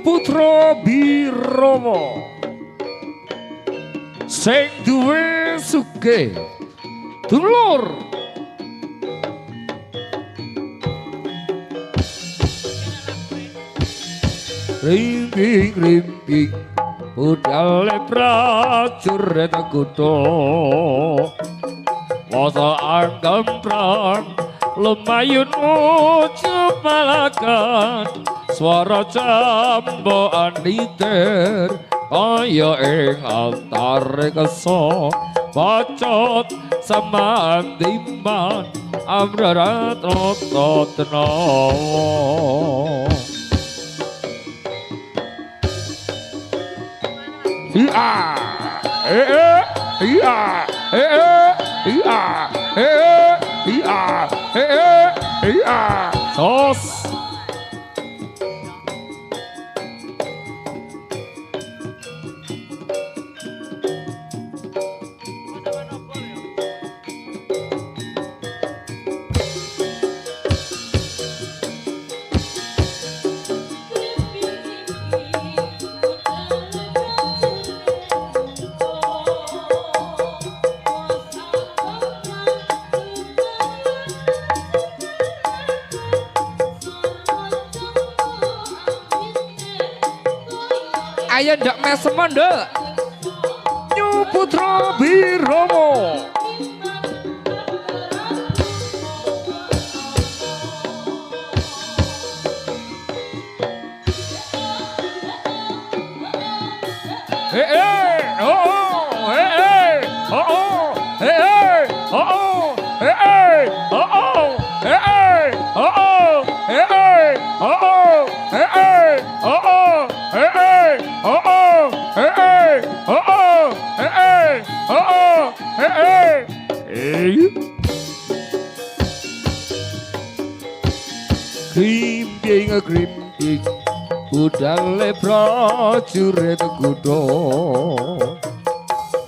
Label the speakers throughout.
Speaker 1: Putro birowo sing duwe sugeng dulur rimping budale prajurit kutha wasa anggemprang lumayun ucup malakan swara jambokan liter kaya ing antare kesa bacot samandiman amrarat rototna iya iya iya iya sos ayo ndak mesem ndak Nyu Putro birowo Grimping budale prajurit kutha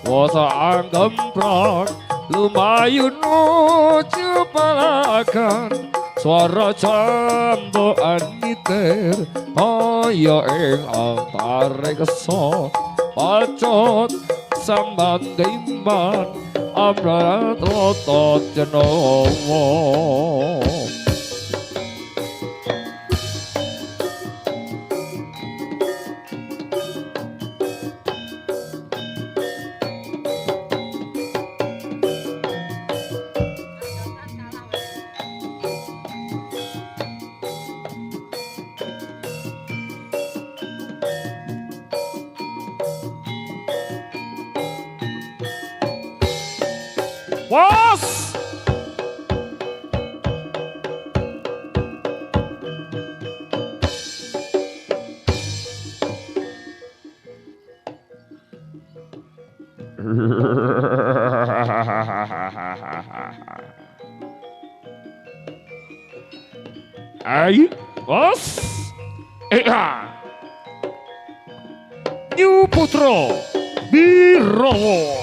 Speaker 1: wasa anggemprang lumayun ucup malakan swara jambokan liter kaya ing antare kesa bacot samandiman amrarat rototna Was! Ay, was? Nyu Putro birowo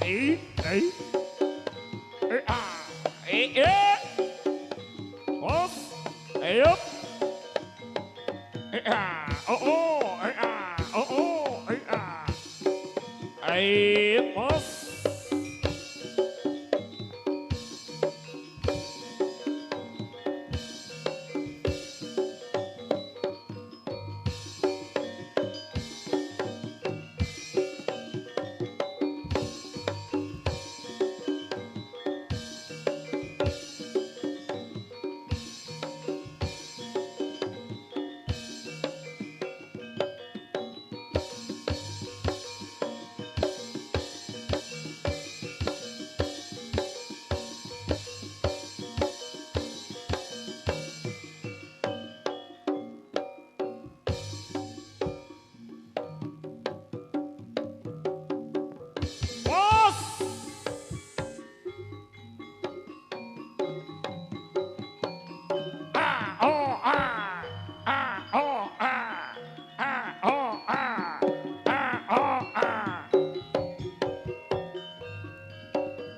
Speaker 1: Bos, ayo. Ayo, bos.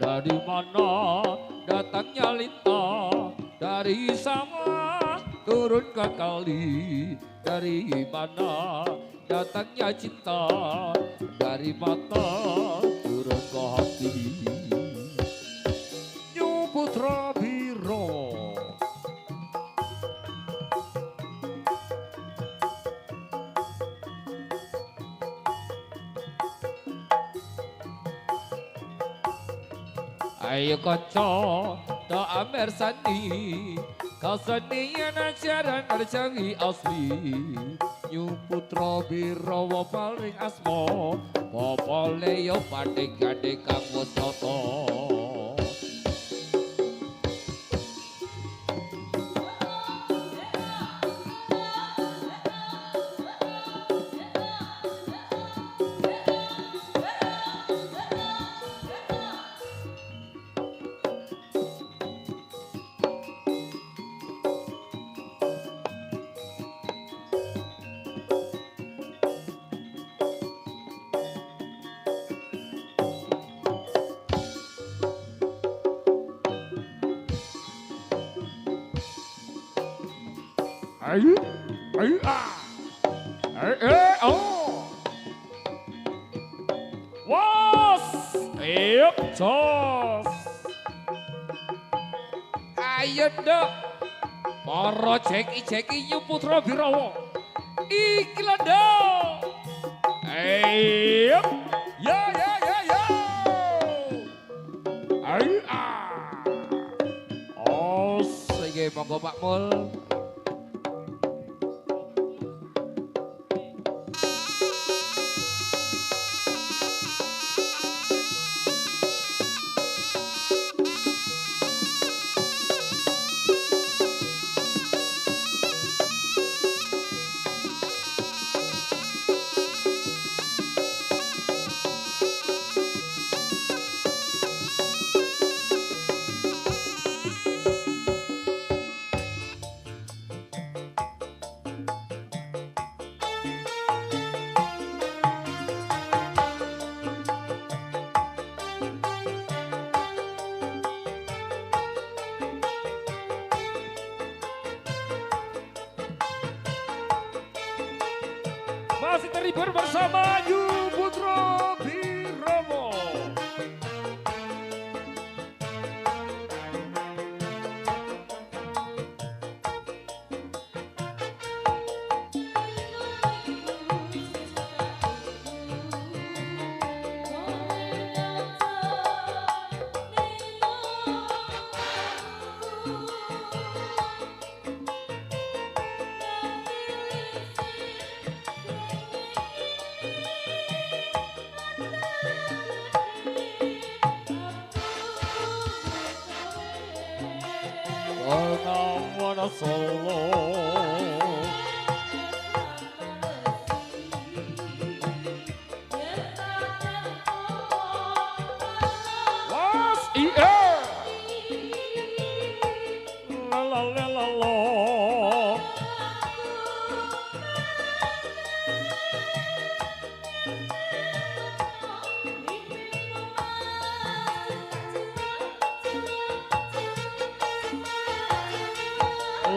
Speaker 1: Dari mana datangnya lintah, dari sama turun ke kali. Dari mana datangnya cinta, dari mata turun ke hati. Nyu Putra Birowo. Ayo kanca do amirsani, kasenian ajaran berjanji asli. Nyu Putra Birowo paling asma, popole yo padhe-gadhe kang wis tata. Ayo, ayo, oh, was, yuk, jos. Ayo dok, para jeki-jeki Nyu Putra Birowo. Iki lho dok. Ayo, ya. Ayo, oh, sige monggo Pak Mul. Masih terhibur bersama Nyu Putra Birowo. Wana Solo. Was iya. La.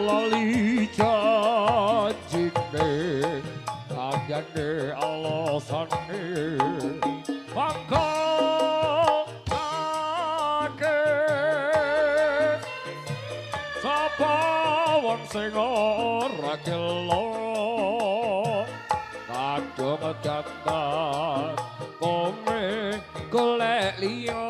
Speaker 1: lali janjine anjane alasane mangko ake sapa wong sing ora gelo kadung jantan kome golek liya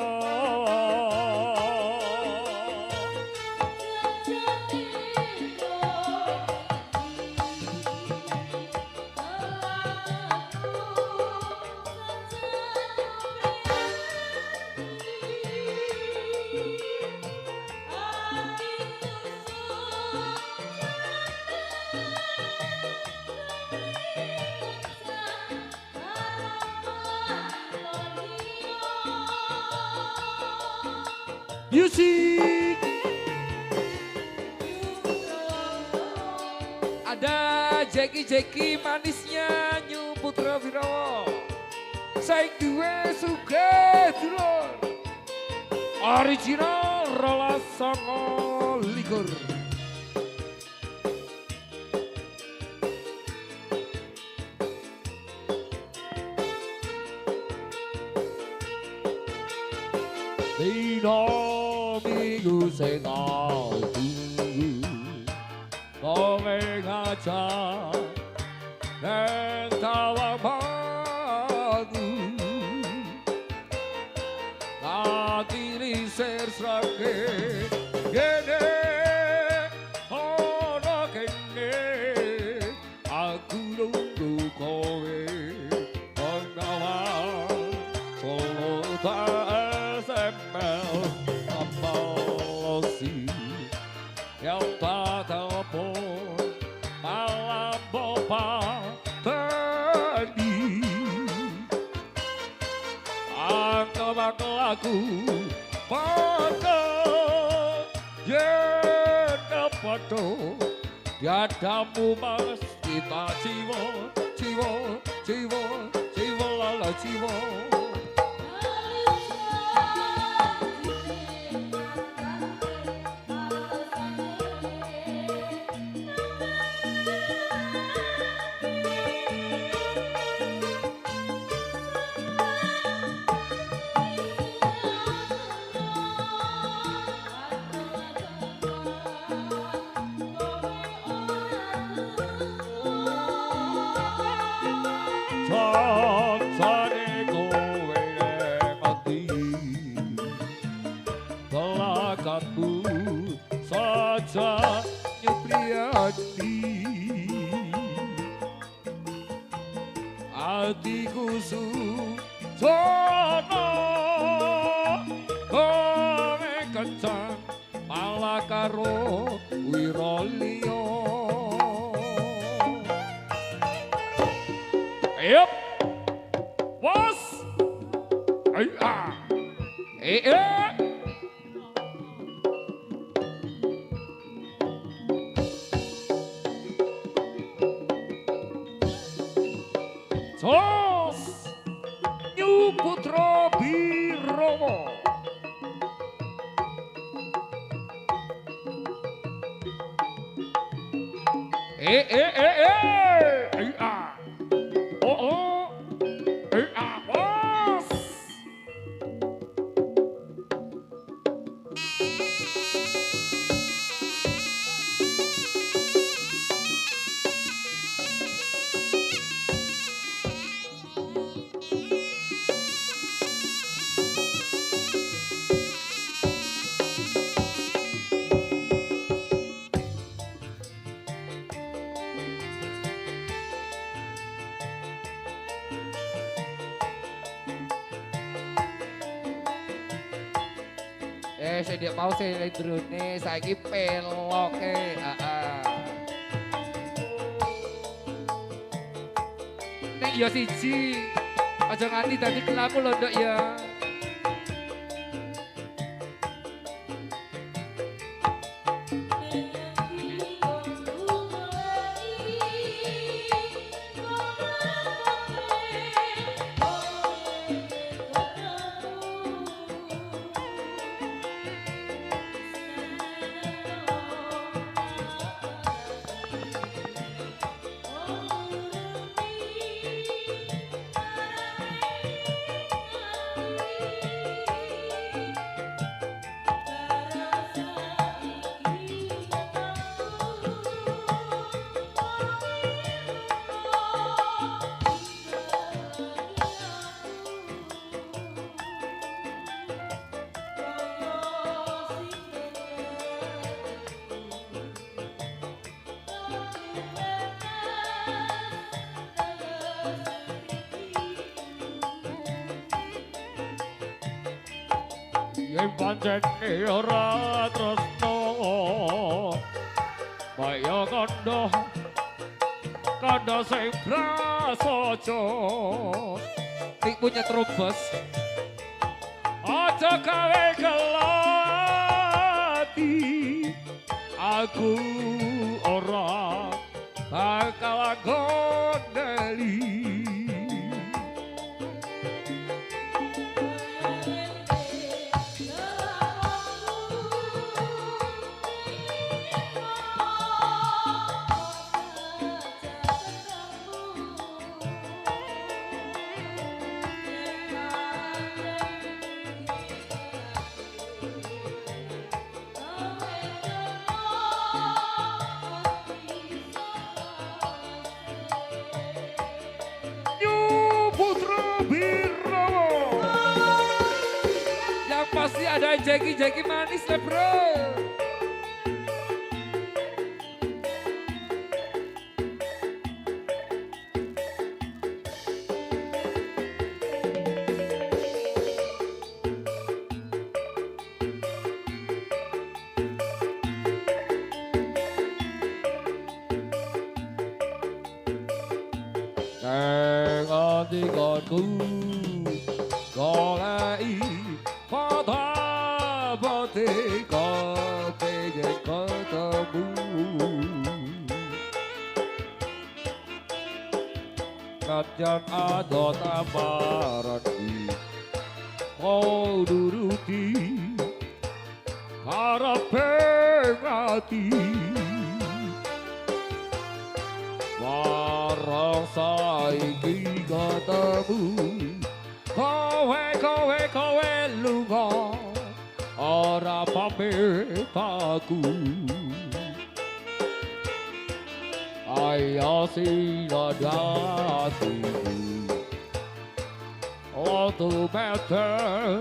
Speaker 1: Music. Ada Jeki manisnya Nyu Putro birowo. Saing duwe sugeng dulur. Original rolas 29. Dino minggu sing tunggu kowe ngajak nang kawang bangu ati risir srake gene ono kene aku nunggu kowe pengawal solo SML apolosi yang tak telepon malam bopa tadi anggap aku pakai yenapato tiadamu mas kita ciwo lala ciwo saja nyupriyadi hatiku sujono kowe kencang malah karo wiroliyo yep was Tos Nyu Putro birowo bos sedia mau saya drone saiki peloke nek yo siji aja nganti dadi kelaku lho nduk ya
Speaker 2: yen pancene ora tresno kaya kandha sing prasaja
Speaker 1: Tik punya terobos
Speaker 2: aja gawe kelati aku ora bakal gondeli Putro birowo
Speaker 1: yang pasti ada jeki-jeki manis lah bro.
Speaker 2: Tinggalku golei pada pati kepingin ketemu Kajan ada tawaran mau nuruti harape hati Warang saiki ketemu kowe lunga ora pamit aku ayo sinodati Waktu meter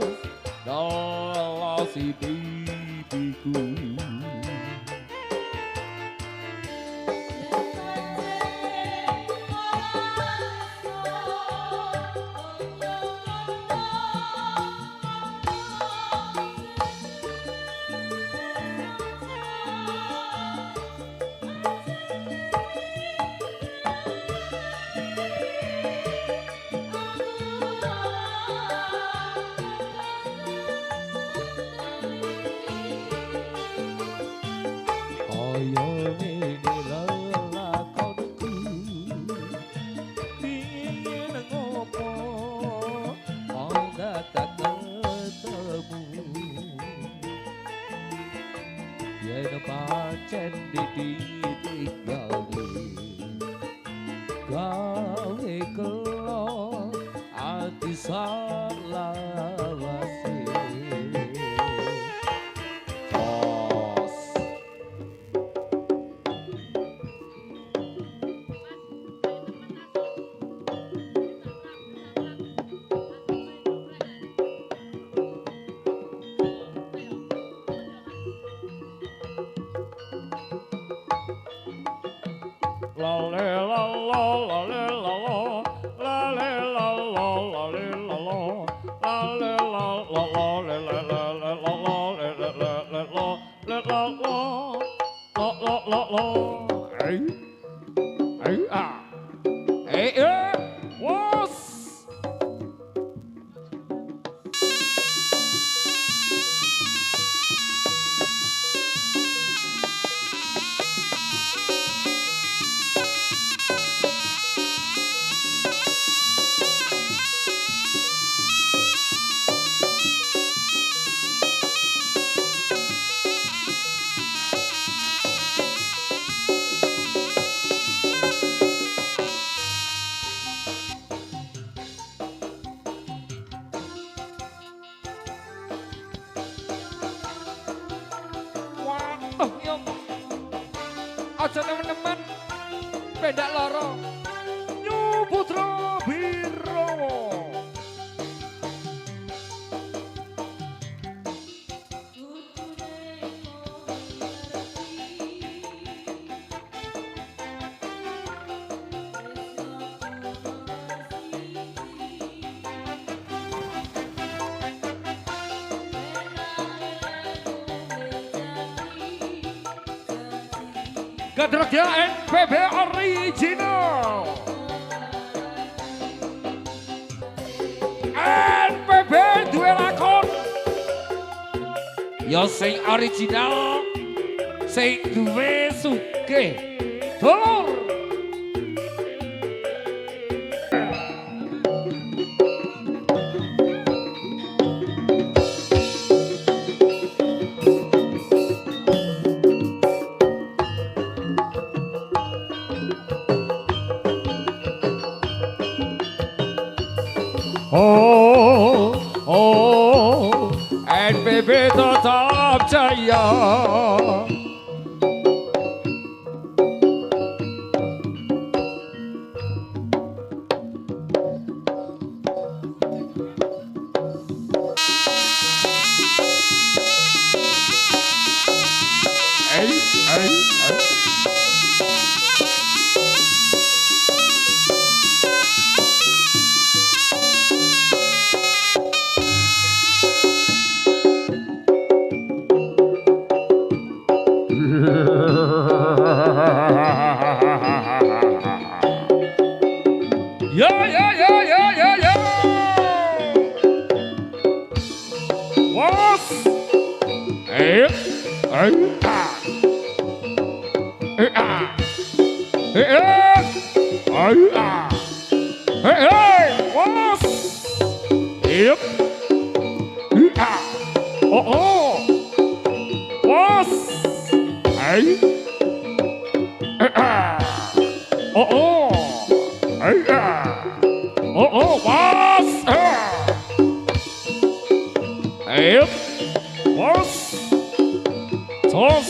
Speaker 2: dalam si pipiku pancen ditinggali gawe kelo ati salawase
Speaker 1: Aja teman-teman beda loro Nyu Putro birowo
Speaker 2: Gadrakya NPB original. NPB duwe lakon. Ya sing original, sing duwe sugeng. Dulur. NPB tetap jaya. Ya. Was. Was.